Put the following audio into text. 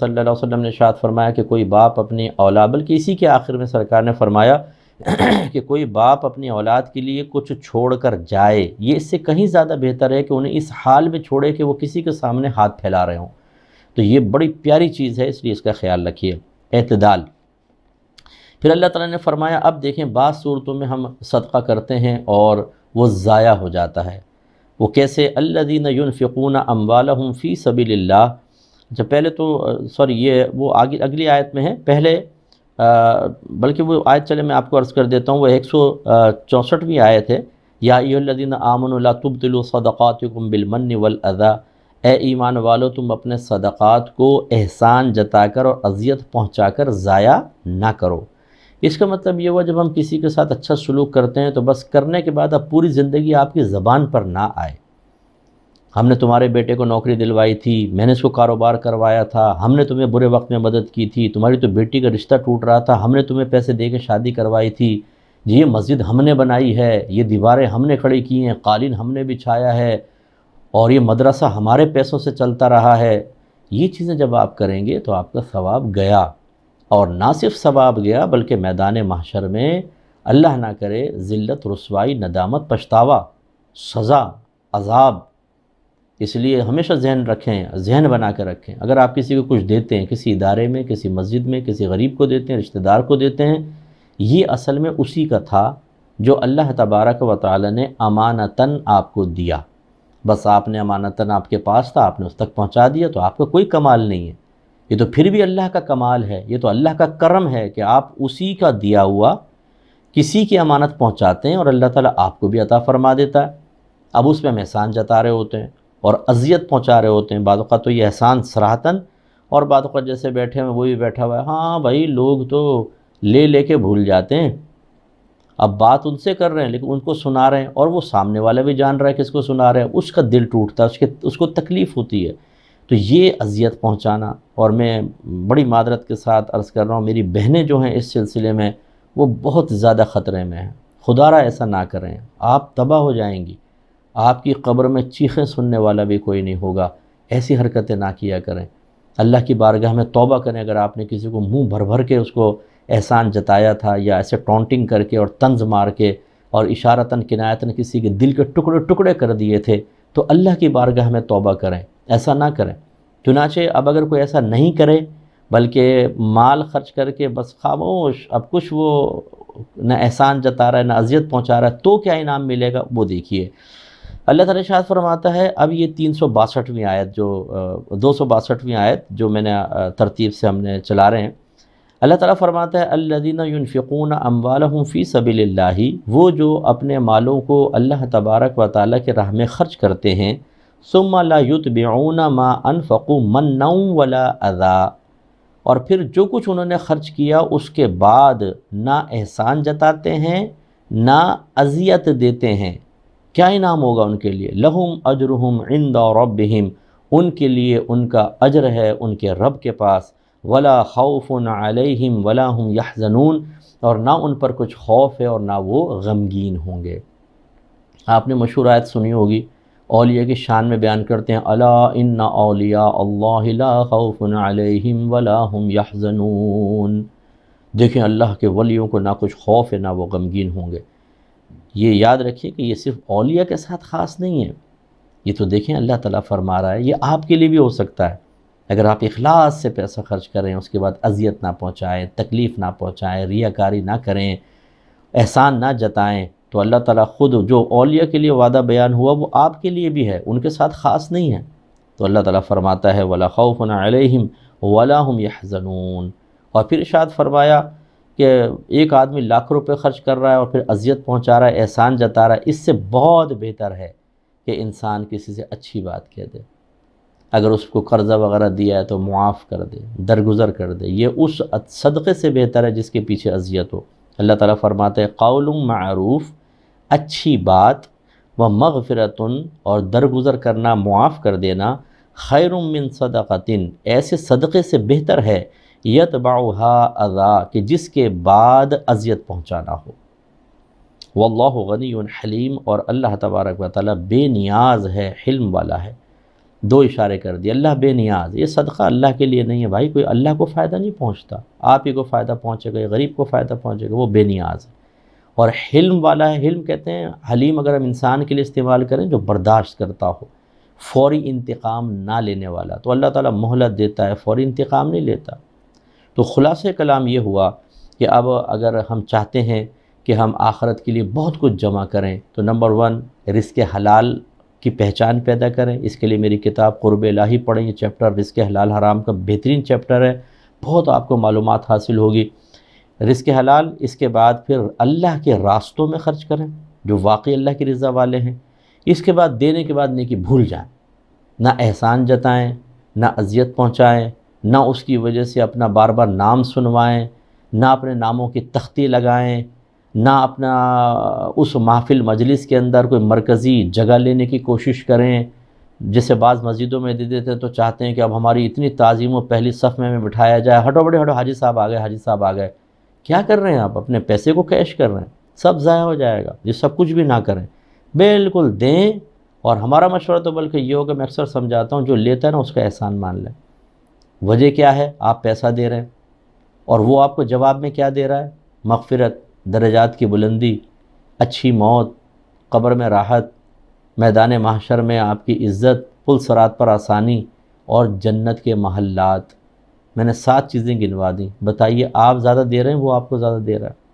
صلی اللہ علیہ وسلم نے ارشاد فرمایا کہ کوئی باپ اپنی اولاد، بلکہ اسی کے آخر میں سرکار نے فرمایا کہ کوئی باپ اپنی اولاد کے لیے کچھ چھوڑ کر جائے، یہ اس سے کہیں زیادہ بہتر ہے کہ انہیں اس حال میں چھوڑے کہ وہ کسی کے سامنے ہاتھ پھیلا رہے ہوں۔ تو یہ بڑی پیاری چیز ہے، اس لیے اس کا خیال رکھیے، اعتدال۔ پھر اللہ تعالیٰ نے فرمایا اب دیکھیں بعض صورتوں میں ہم صدقہ کرتے ہیں اور وہ ضائع ہو جاتا ہے، وہ کیسے؟ الذین ينفقون اموالهم فی سبیل اللہ۔ جب پہلے تو یہ وہ اگلی آیت میں ہے، پہلے بلکہ وہ آیت چلے میں آپ کو عرض کر دیتا ہوں، وہ 164ویں آیت ہے، یا ایھا الذین آمنوا لا تبطلوا صدقاتکم بالمن والاذی، اے ایمان والو تم اپنے صدقات کو احسان جتا کر اور اذیت پہنچا کر ضائع نہ کرو۔ اس کا مطلب یہ ہوا جب ہم کسی کے ساتھ اچھا سلوک کرتے ہیں تو بس کرنے کے بعد اب پوری زندگی آپ کی زبان پر نہ آئے، ہم نے تمہارے بیٹے کو نوکری دلوائی تھی، میں نے اس کو کاروبار کروایا تھا، ہم نے تمہیں برے وقت میں مدد کی تھی، تمہاری تو بیٹی کا رشتہ ٹوٹ رہا تھا، ہم نے تمہیں پیسے دے کے شادی کروائی تھی، یہ مسجد ہم نے بنائی ہے، یہ دیواریں ہم نے کھڑی کی ہیں، قالین ہم نے بچھایا ہے، اور یہ مدرسہ ہمارے پیسوں سے چلتا رہا ہے۔ یہ چیزیں جب آپ کریں گے تو آپ کا ثواب گیا، اور نہ صرف ثواب گیا بلکہ میدان محشر میں اللہ نہ کرے ذلت، رسوائی، ندامت، پچھتاوا، سزا، عذاب۔ اس لیے ہمیشہ ذہن بنا کے رکھیں، اگر آپ کسی کو کچھ دیتے ہیں، کسی ادارے میں، کسی مسجد میں، کسی غریب کو دیتے ہیں، رشتہ دار کو دیتے ہیں، یہ اصل میں اسی کا تھا جو اللہ تبارک و تعالی نے امانتاً آپ کو دیا، بس آپ نے امانتاً، آپ کے پاس تھا، آپ نے اس تک پہنچا دیا، تو آپ کا کوئی کمال نہیں ہے، یہ تو پھر بھی اللہ کا کمال ہے، یہ تو اللہ کا کرم ہے کہ آپ اسی کا دیا ہوا کسی کی امانت پہنچاتے ہیں اور اللہ تعالیٰ آپ کو بھی عطا فرما دیتا ہے۔ اب اس پہ ہم احسان جتا رہے ہوتے ہیں اور اذیت پہنچا رہے ہوتے ہیں، بعض اوقات تو یہ احسان صراحتاً، اور بعض اوقات جیسے بیٹھے ہیں وہ بھی بیٹھا ہوا ہے، ہاں بھائی لوگ تو لے کے بھول جاتے ہیں، اب بات ان سے کر رہے ہیں لیکن ان کو سنا رہے ہیں، اور وہ سامنے والا بھی جان رہا ہے کس کو سنا رہے ہیں، اس کا دل ٹوٹتا ہے، اس کو تکلیف ہوتی ہے۔ تو یہ اذیت پہنچانا، اور میں بڑی معذرت کے ساتھ عرض کر رہا ہوں، میری بہنیں جو ہیں اس سلسلے میں وہ بہت زیادہ خطرے میں ہیں، خدا را ایسا نہ کریں، آپ تباہ ہو جائیں گی، آپ کی قبر میں چیخیں سننے والا بھی کوئی نہیں ہوگا، ایسی حرکتیں نہ کیا کریں، اللہ کی بارگاہ میں توبہ کریں۔ اگر آپ نے کسی کو منہ بھر کے اس کو احسان جتایا تھا، یا ایسے ٹونٹنگ کر کے اور طنز مار کے اور اشارتاً کنایتاً کسی کے دل کے ٹکڑے کر دیے تھے، تو اللہ کی بارگاہ میں توبہ کریں، ایسا نہ کریں۔ چنانچہ اب اگر کوئی ایسا نہیں کرے بلکہ مال خرچ کر کے بس خاموش، اب کچھ وہ نہ احسان جتا رہا ہے نہ اذیت پہنچا رہا ہے، تو کیا انعام ملے گا وہ دیکھیے۔ اللہ تعالیٰ ارشاد فرماتا ہے، اب یہ 362ویں آیت، جو 262ویں آیت جو میں نے ترتیب سے ہم نے چلا رہے ہیں، اللہ تعالیٰ فرماتا ہے الذین ينفقون اموالهم فی سبیل اللہ، وہ جو اپنے مالوں کو اللہ تبارک و تعالیٰ کے راہ میں خرچ کرتے ہیں، ثم لا یتبعون ما انفقوا منا ولا اذی، اور پھر جو کچھ انہوں نے خرچ کیا اس کے بعد نہ احسان جتاتے ہیں نہ اذیت دیتے ہیں، کیا انعام ہوگا ان کے لیے؟ لہم اجرہم عند ربہم، ان کے لیے ان کا اجر ہے ان کے رب کے پاس، ولا خوف علیہم ولا هم یحزنون، اور نہ ان پر کچھ خوف ہے اور نہ وہ غمگین ہوں گے۔ آپ نے مشہور آیت سنی ہوگی، اولیاء کی شان میں بیان کرتے ہیں، الا ان اولیاء اللہ لا خوف علیہم ولا هم یحزنون، دیکھیں اللہ کے ولیوں کو نہ کچھ خوف ہے نہ وہ غمگین ہوں گے۔ یہ یاد رکھیے کہ یہ صرف اولیاء کے ساتھ خاص نہیں ہے، یہ تو دیکھیں اللہ تعالیٰ فرما رہا ہے یہ آپ کے لیے بھی ہو سکتا ہے، اگر آپ اخلاص سے پیسہ خرچ کریں، اس کے بعد اذیت نہ پہنچائیں، تکلیف نہ پہنچائیں، ریاکاری نہ کریں، احسان نہ جتائیں، تو اللہ تعالیٰ خود جو اولیاء کے لیے وعدہ بیان ہوا وہ آپ کے لیے بھی ہے، ان کے ساتھ خاص نہیں ہے۔ تو اللہ تعالیٰ فرماتا ہے ولا خوف علیہم ولا هم یحزنون، اور پھر ارشاد فرمایا کہ ایک آدمی لاکھ روپے خرچ کر رہا ہے اور پھر اذیت پہنچا رہا ہے، احسان جتا رہا ہے، اس سے بہت بہتر ہے کہ انسان کسی سے اچھی بات کہہ دے، اگر اس کو قرضہ وغیرہ دیا ہے تو معاف کر دے، درگزر کر دے، یہ اس صدقے سے بہتر ہے جس کے پیچھے اذیت ہو۔ اللہ تعالیٰ فرماتے ہیں قول معروف، اچھی بات، و مغفرۃ، اور درگزر کرنا، معاف کر دینا، خیر من صدقۃ، ایسے صدقے سے بہتر ہے، یتبعها اذی، کہ جس کے بعد اذیت پہنچانا ہو۔ واللہ غنی حلیم، اور اللہ تبارک و تعالیٰ بے نیاز ہے، حلم والا ہے۔ دو اشارے کر دیے، اللہ بے نیاز، یہ صدقہ اللہ کے لیے نہیں ہے بھائی، کوئی اللہ کو فائدہ نہیں پہنچتا، آپ ہی کو فائدہ پہنچے گا، غریب کو فائدہ پہنچے گا، وہ بے نیاز ہے۔ اور حلم والا ہے، حلم کہتے ہیں حلیم اگر ہم انسان کے لیے استعمال کریں جو برداشت کرتا ہو، فوری انتقام نہ لینے والا، تو اللہ تعالیٰ مہلت دیتا ہے، فوری انتقام نہیں لیتا۔ تو خلاصہ کلام یہ ہوا کہ اب اگر ہم چاہتے ہیں کہ ہم آخرت کے لیے بہت کچھ جمع کریں تو نمبر 1 رزق حلال کی پہچان پیدا کریں۔ اس کے لیے میری کتاب قرب الہی پڑھیں، یہ چیپٹر رزق حلال حرام کا بہترین چیپٹر ہے، بہت آپ کو معلومات حاصل ہوگی۔ رزق حلال، اس کے بعد پھر اللہ کے راستوں میں خرچ کریں جو واقعی اللہ کی رضا والے ہیں۔ اس کے بعد دینے کے بعد نیکی بھول جائیں، نہ احسان جتائیں، نہ اذیت پہنچائیں، نہ اس کی وجہ سے اپنا بار بار نام سنوائیں، نہ اپنے ناموں کی تختی لگائیں، نہ اپنا اس محفل مجلس کے اندر کوئی مرکزی جگہ لینے کی کوشش کریں۔ جیسے بعض مسجدوں میں دے دیتے ہیں تو چاہتے ہیں کہ اب ہماری اتنی تعظیم و پہلی صف میں بٹھایا جائے، ہٹو بڑے ہٹو، حاجی صاحب آ گئے، حاجی صاحب آ گئے۔ کیا کر رہے ہیں آپ؟ اپنے پیسے کو کیش کر رہے ہیں، سب ضائع ہو جائے گا۔ یہ سب کچھ بھی نہ کریں، بالکل دیں۔ اور ہمارا مشورہ تو بلکہ یہ ہوگا، میں اکثر سمجھاتا ہوں، جو لیتا ہے نا اس کا احسان مان لیں۔ وجہ کیا ہے؟ آپ پیسہ دے رہے ہیں اور وہ آپ کو جواب میں کیا دے رہا ہے؟ مغفرت، درجات کی بلندی، اچھی موت، قبر میں راحت، میدان محشر میں آپ کی عزت، پل صراط پر آسانی اور جنت کے محلات۔ میں نے 7 چیزیں گنوا دیں، بتائیے آپ زیادہ دے رہے ہیں وہ آپ کو زیادہ دے رہا ہے؟